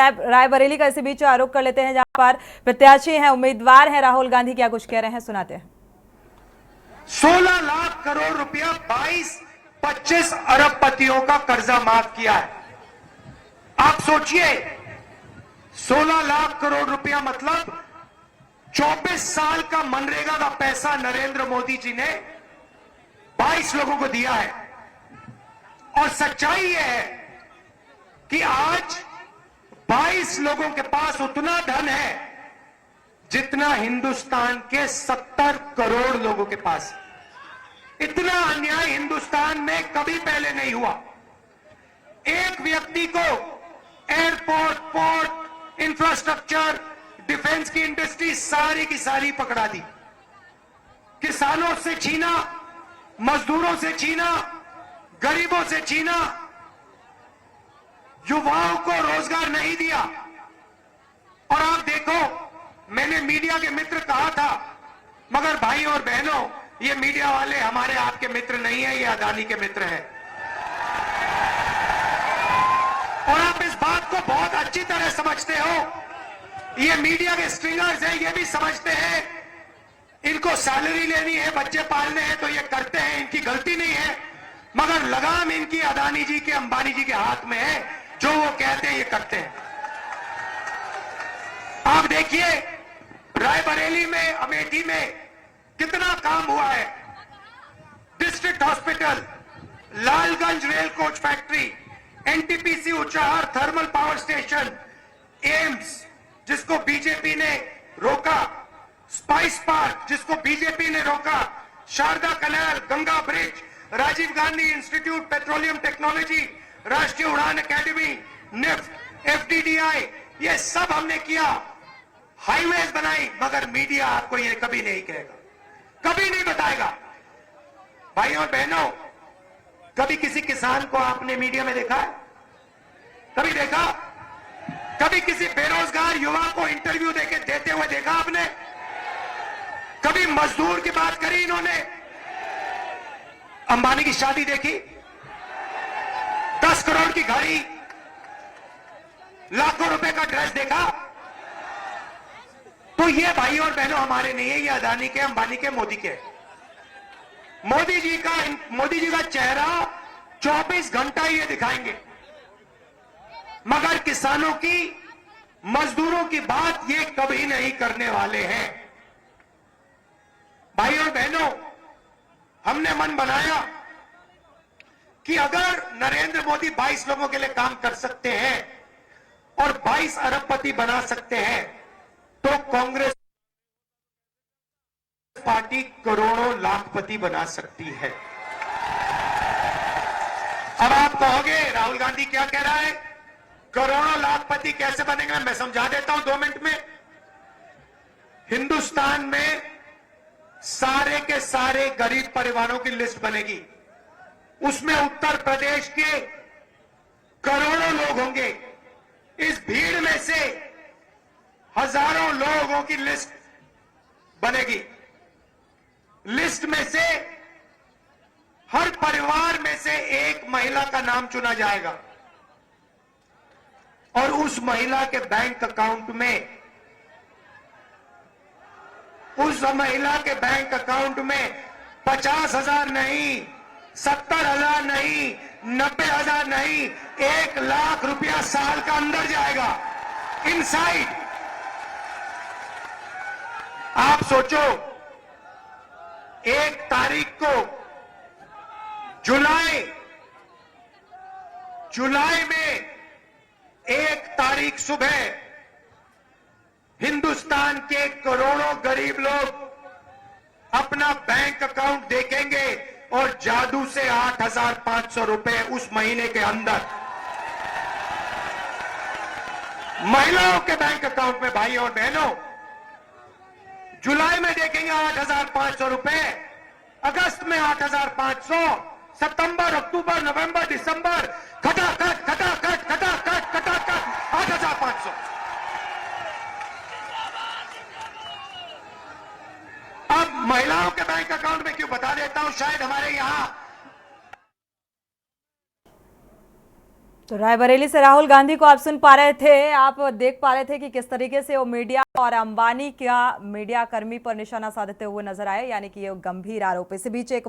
रायबरेली का इसी बीच आरोप कर लेते हैं, जहां पर प्रत्याशी हैं, उम्मीदवार हैं राहुल गांधी, क्या कुछ कह रहे हैं सुनाते हैं। 16 लाख करोड़ रुपया 22-25 अरबपतियों का कर्जा माफ किया है। आप सोचिए, 16 लाख करोड़ रुपया मतलब 24 साल का मनरेगा का पैसा नरेंद्र मोदी जी ने 22 लोगों को दिया है। और सच्चाई यह है कि आज 22 लोगों के पास उतना धन है जितना हिंदुस्तान के 70 करोड़ लोगों के पास। इतना अन्याय हिंदुस्तान में कभी पहले नहीं हुआ। एक व्यक्ति को एयरपोर्ट, पोर्ट, इंफ्रास्ट्रक्चर, डिफेंस की इंडस्ट्री सारी की सारी पकड़ा दी। किसानों से छीना, मजदूरों से छीना, गरीबों से छीना, युवाओं को रोजगार नहीं दिया। और आप देखो, मैंने मीडिया के मित्र कहा था, मगर भाई और बहनों, ये मीडिया वाले हमारे आपके मित्र नहीं है, ये अदानी के मित्र हैं। और आप इस बात को बहुत अच्छी तरह समझते हो। ये मीडिया के स्ट्रिंगर्स हैं, ये भी समझते हैं इनको सैलरी लेनी है, बच्चे पालने हैं, तो ये करते हैं, इनकी गलती नहीं है। मगर लगाम इनकी अदानी जी के, अंबानी जी के हाथ में है। जो वो कहते हैं ये करते हैं। आप देखिए, रायबरेली में, अमेठी में कितना काम हुआ है। District hospital, Lalganj rail coach factory, NTPC Unchahar thermal power station, AIIMS जिसको बीजेपी ने रोका, स्पाइस पार्क जिसको बीजेपी ने रोका, Sharda canal, Ganga bridge, Rajiv Gandhi institute petroleum technology, Rashtriya Udan academy, NIFT, FDDI, ये सब हमने किया। हाईवेज बनाई, मगर मीडिया आपको ये कभी नहीं कहेगा, कभी नहीं बताएगा। भाई और बहनों, कभी किसी किसान को आपने मीडिया में देखा है? कभी देखा? कभी किसी बेरोजगार युवा को इंटरव्यू देते हुए देखा आपने? कभी मजदूर की बात करी इन्होंने? अंबानी की शादी देखी? 10 करोड़ की गाड़ी, लाखों रुपए का ड्रेस देखा? तो ये भाई और बहनों हमारे नहीं है, ये अदानी के, अंबानी के, मोदी के। मोदी जी का चेहरा 24 घंटा ये दिखाएंगे, मगर किसानों की, मजदूरों की बात ये कभी नहीं करने वाले हैं। भाई और बहनों, हमने मन बनाया कि अगर नरेंद्र मोदी 22 लोगों के लिए काम कर सकते हैं और 22 अरबपति बना सकते हैं, तो कांग्रेस पार्टी करोड़ों लाखपति बना सकती है। अब आप कहोगे राहुल गांधी क्या कह रहा है, करोड़ों लाखपति कैसे बनेंगे? मैं समझा देता हूं 2 मिनट में। हिंदुस्तान में सारे के सारे गरीब परिवारों की लिस्ट बनेगी, उसमें उत्तर प्रदेश के करोड़ों लोग होंगे। इस भीड़ में से हजारों लोगों की लिस्ट बनेगी। लिस्ट में से हर परिवार में से एक महिला का नाम चुना जाएगा और उस महिला के बैंक अकाउंट में, उस महिला के बैंक अकाउंट में 50,000 नहीं, 70,000 नहीं, 90,000 नहीं, 1 लाख रुपया साल का अंदर जाएगा, इनसाइड। आप सोचो, 1 तारीख को जुलाई में 1 तारीख सुबह हिंदुस्तान के करोड़ों गरीब लोग अपना बैंक अकाउंट देखेंगे और जादू से 8,500 रुपए उस महीने के अंदर महिलाओं के बैंक अकाउंट में। भाई और बहनों, जुलाई में देखेंगे 8,500 रुपए, अगस्त में 8,500, सितंबर, अक्टूबर, नवंबर, दिसंबर, खटाखट खटाखट खटाखट खटाखट 8,500। अब महिलाओं के बैंक अकाउंट में क्यों बता देता हूं, शायद हमारे यहां तो रायबरेली से राहुल गांधी को आप सुन पा रहे थे, आप देख पा रहे थे कि किस तरीके से वो मीडिया और अंबानी का मीडिया कर्मी पर निशाना साधते हुए नजर आए, यानी कि ये गंभीर आरोप। इसी बीच एक